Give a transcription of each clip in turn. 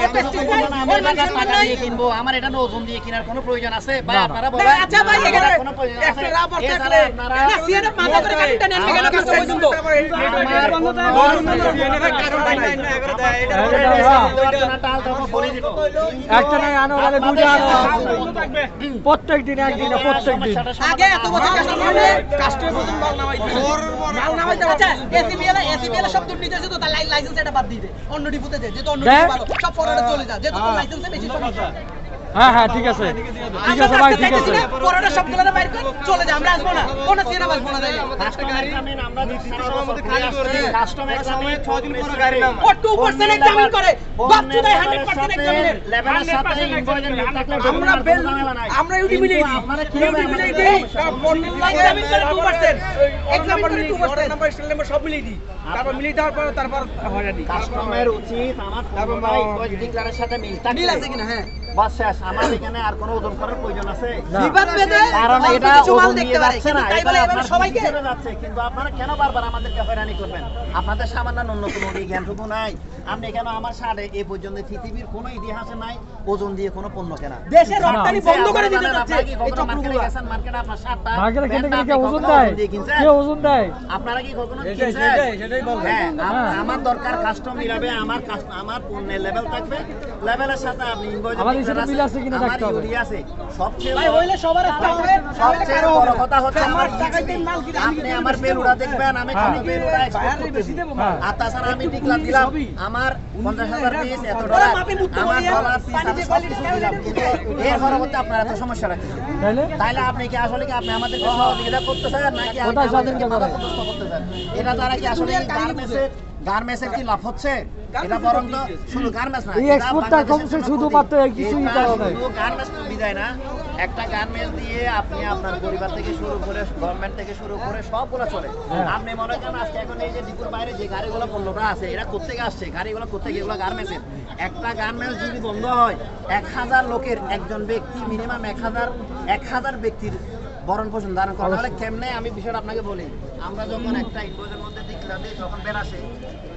টাকা দিয়ে কিনবো, আমার এটা ওজন দিয়ে কেনার কোনো প্রয়োজন আছে ভাই? আপনারা বলেন। আচ্ছা ভাই, এখানে কোনো প্রয়োজন আছে? এছাড়া আপনারা সিএনএফ মাথা করে কারেন্টটা নেন কেন কাজ পর্যন্ত? একটা নাই আনো বলে দুটো আনো প্রত্যেক দিন একদিন প্রত্যেক দিন আগে এত বছর কাস্টমার প্রথম মাল নামাইতে আচ্ছা এসিবিএল সব দুর্নীতি হয়েছে তো তার লাইসেন্স এটা বাদ দিয়ে দে, অন্য ডিপোতে দে, যেহেতু অন্য ডিপো ভালো সব ফরওয়ার্ডে চলে যা, যেহেতু তোর লাইসেন্সে বেশি সমস্যা। হ্যাঁ হ্যাঁ ঠিক আছে ঠিক আছে ভাই ঠিক আছে পরের সবগুলো বাইরে করে চলে যা, আমরা আসবো না, কোন সিনা আসবো না। তাই কাস্টমার এক্সামিন আমরা মধ্যে খালি করে কাস্টমার এক্সামিন 6 দিন পরে গাড়ি নাম ও 2% এক্সামিন করে বাচ্চু দেয় 100% এক্সামিনের লেভেলের সাথে ইনভয়েসের মিল থাকলে আমরা ইউটি মিলিয়ে দিই, আপনারা কি মিলিয়ে দিই এক্সামিন করে 2% এক্সামিন করে 2% নাম্বার স্টেল নাম্বার সব মিলিয়ে দিই, তারপর মিলিয়ে দেওয়ার পর তারপর হয়রানি কাস্টমারের উচিত আমার তারপর ইনভয়েস ডিক্লারের সাথে মিল আছে কিনা। হ্যাঁ বাস শেষ, আমার এখানে আর কোনো ওজন করার প্রয়োজন আছে? বিবাদ বেঁধে কারণ এটা কিছু মাল ওজন দেখতে দিয়ে পারে, যাচ্ছে না, তাই এটা বলে এবারে আপনার সবাইকে হিসেবে যাচ্ছে, কিন্তু আপনারা কেন বারবার আমাদেরকে হয়রানি করবেন? আপনাদের সামান্য ন্যূনতম জ্ঞানটুকু নাই। আপনি কেন আমার সাড়ে এই পর্যন্ত পৃথিবীর কোনো ইতিহাসে নাই ওজন দিয়ে কোনো পণ্য কেনা। দেশে রপ্তানি বন্ধ করে দিতে যাচ্ছে এই চক্রগুলো গেছেন মার্কেটে আপনার সাতটা মার্কেটে কেন কি ওজন দেয় কে ওজন দেয় আপনারা কি কখনো কিনছেন? সেটাই বল। হ্যাঁ, আমার দরকার কাস্টম মিলাবে, আমার পণ্যের লেভেল থাকবে, লেভেলের সাথে আপনি আমাদের সাথে মিল আছে কিনা দেখতে হবে। আছে সবচেয়ে ভাই হইলে সবার একটা হবে। সবচেয়ে বড় কথা হচ্ছে আমার টাকাতে মাল কিনে আপনি আমার বেলুড়া দেখবেন, আমি কোন বেলুড়া এক্সপোর্ট করতেছি, আর তাছাড়া আমি টিকলা দিলাম আমার 50,000 পিস এত ডলার, আমার ডলার পিস আমি সব কিছু দিলাম, কিন্তু এর পরবর্তী আপনার এত সমস্যা রাখছেন তাইলে আপনি কি আসলে কি আপনি আমাদেরকে সহযোগিতা করতেছেন নাকি আমাদেরকে বাধাগ্রস্ত করতেছেন? এটা দ্বারা কি আসলে গার্মেন্টসের কি লাভ হচ্ছে? এটা বরং তো শুধু গার্মেন্টস না, এই এক্সপোর্টটা কমছে শুধুমাত্র কিছুই কারণে শুধু গার্মেন্টস তো বিদায় না, একটা গার্মেন্টস দিয়ে আপনি আপনার পরিবার থেকে শুরু করে গভর্নমেন্ট থেকে শুরু করে সবগুলো চলে। আপনি মনে করেন আজকে এখন এই যে ডিপুর বাইরে যে গাড়িগুলো পণ্যটা আছে এরা কোত্থেকে আসছে, গাড়িগুলো কোত্থেকে, এগুলো গার্মেন্টসের। একটা গার্মেন্টস যদি বন্ধ হয় 1000 লোকের একজন ব্যক্তি মিনিমাম 1000 ব্যক্তির বরণ পোষণ ধারণ করা হলে কেমনে? আমি বিষয়টা আপনাকে বলি, আমরা যখন একটা ইনভয়েসের মধ্যে দিকলা দিই যখন বের আসে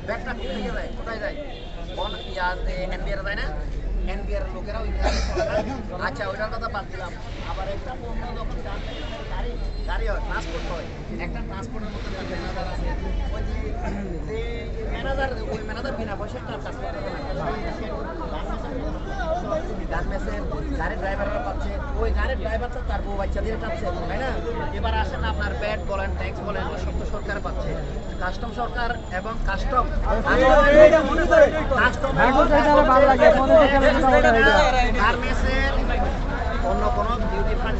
ব্যাগটা কোথায় যায়, কোথায় যায় এনবিআর যায় না, এনবিআর লোকেরা ওই আচ্ছা ওইটার কথা বাদ দিলাম। আবার একটা পণ্য যখন গাড়ি হয় ট্রান্সপোর্ট হয়, একটা ট্রান্সপোর্টের মধ্যে একটা ম্যানেজার আছে, ওই যে ম্যানেজার ওই ম্যানেজার বিনা পয়সায় ট্রান্সপোর্ট করে গার্মেন্টসের গাড়ির ড্রাইভাররা পাচ্ছে, ওই গাড়ির ড্রাইভারটা তার বউ বাচ্চা দিয়ে পাচ্ছে, তাই না? এবার আসেন আপনার ব্যাট বলেন ট্যাক্স বলেন এগুলো সব তো সরকার পাচ্ছে, কাস্টম সরকার এবং কাস্টম গার্মেন্টসের অন্য কোনো ডিউটি ফান্ড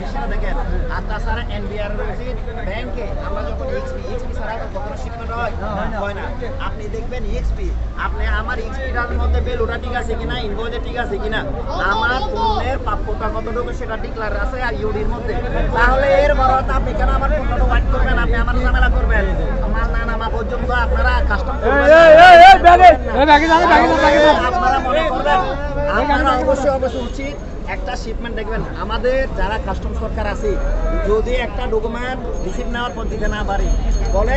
হিসাবে দেখেন। আর তাছাড়া এনবিআর রয়েছে ব্যাংকে আমরা যখন এক্সপি ছাড়া কখনো শিপমেন্ট হয় না, আপনি দেখবেন এক্সপি, আপনি আমার এক্সপিটার মধ্যে বেলুটা ঠিক আছে কিনা, ইনভয়েসে ঠিক আছে কিনা, আমার পণ্যের প্রাপ্যতা কতটুকু সেটা ডিক্লার আছে আর ইউডির মধ্যে, তাহলে এর বড়টা আপনি কেন আমার পণ্যটা হোয়াইট করবেন, আপনি আমার ঝামেলা করবেন? আমার না নামা পর্যন্ত আপনারা কাস্টম আপনারা মনে করবেন আপনারা অবশ্যই উচিত একটা শিপমেন্ট দেখবেন। আমাদের যারা কাস্টম সরকার আছে যদি একটা ডকুমেন্ট রিসিভ নেওয়ার পর দিতে না পারে বলে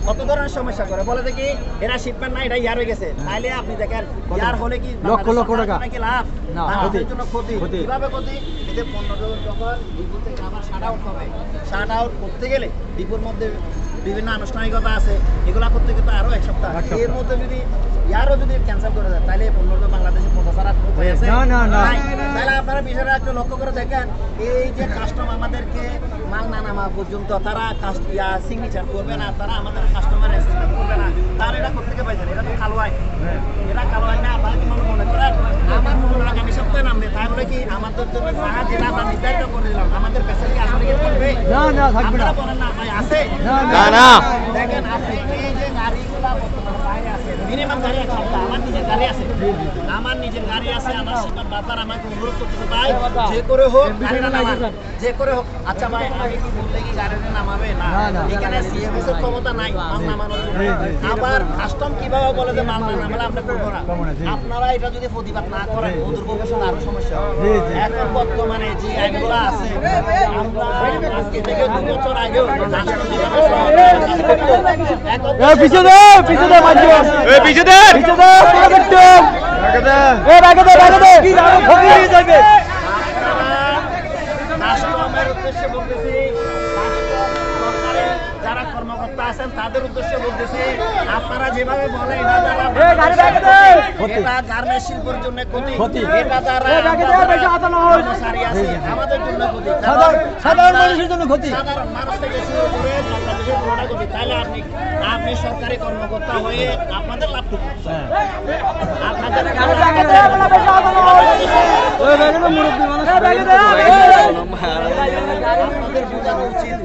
কত ধরনের সমস্যা করে, বলে দেখি এরা শিপমেন্ট না এটা ইয়ার হয়ে গেছে, তাইলে আপনি দেখেন ইয়ার হলে কি লক্ষ লক্ষ টাকা নাকি লাভ, আমাদের জন্য ক্ষতি। কিভাবে ক্ষতি? এই যে পণ্য যখন ডিপো থেকে আবার শাট আউট হবে, শাট আউট করতে গেলে ডিপোর মধ্যে বিভিন্ন আনুষ্ঠানিকতা আছে, এগুলা করতে কিন্তু আরো এক সপ্তাহ, এর মধ্যে যদি ইয়ারও যদি ক্যান্সেল করে দেয় তাহলে পণ্য তো বাংলাদেশে পৌঁছার আর উপায় আছে না। তাহলে আপনারা বিষয়টা একটু লক্ষ্য করে দেখেন, এই যে কাস্টম আমাদেরকে মাল না নামা পর্যন্ত তারা সিগনেচার করবে না, তারা আমাদের কাস্টমার অ্যাসেসমেন্ট করবে না, তার এটা কোথেকে পাইছেন? এটা তো কালো আইন, এটা কালো আইন না। আপনারা কি মনে করেন আমার পণ্য আগামী সপ্তাহে নামবে, তাই বলে কি আমাদের জন্য যাহা যেটা আমরা নির্ধারিত করে দিলাম আমাদের পেশা কি আসলে করবে? আপনারা বলেন না ভাই আছে না। দেখেন আপনি এই যে গাড়িগুলা বর্তমানে বাইরে আছে, মিনিমাম গাড়ি এক সপ্তাহ, আমার নিজের গাড়ি আছে, আমার সীমার বাজার আমাকে অনুরোধ করতেছে ভাই যে করে হোক গাড়িটা নামান, যে করে হোক। আচ্ছা ভাই আমি কি বললে কি গাড়িটা নামাবে না? এখানে সিএমএস এর ক্ষমতা নাই মাল নামানোর জন্য। আবার কাস্টম কিভাবে বলে যে মাল না নামালে আপনি করবো না? আপনারা এটা যদি প্রতিবাদ না করেন ওদের ভবিষ্যতে আরো সমস্যা হবে। এখন বর্তমানে যে আইনগুলো আছে আমরা আজকে থেকে 2 বছর আগেও পিছনে পিছনে কাস্টমের উদ্দেশ্যে বলতেছি, সরকারের যারা কর্মকর্তা আছেন তাদের উদ্দেশ্যে বলতেছি, আপনারা যেভাবে বলেন এটা দ্বারা এটা গার্মেন্টস শিল্পের জন্য ক্ষতি, এটা দ্বারা কর্মচারী আছে আমাদের জন্য ক্ষতি, সাধারণ মানুষের জন্য ক্ষতি, সাধারণ মানুষ থেকে শুরু করে বাংলাদেশের পুরোটা ক্ষতি। তাহলে আপনি সরকারি কর্মকর্তা হয়ে আপনাদের লাভটুকু আপনাদের বোঝানো উচিত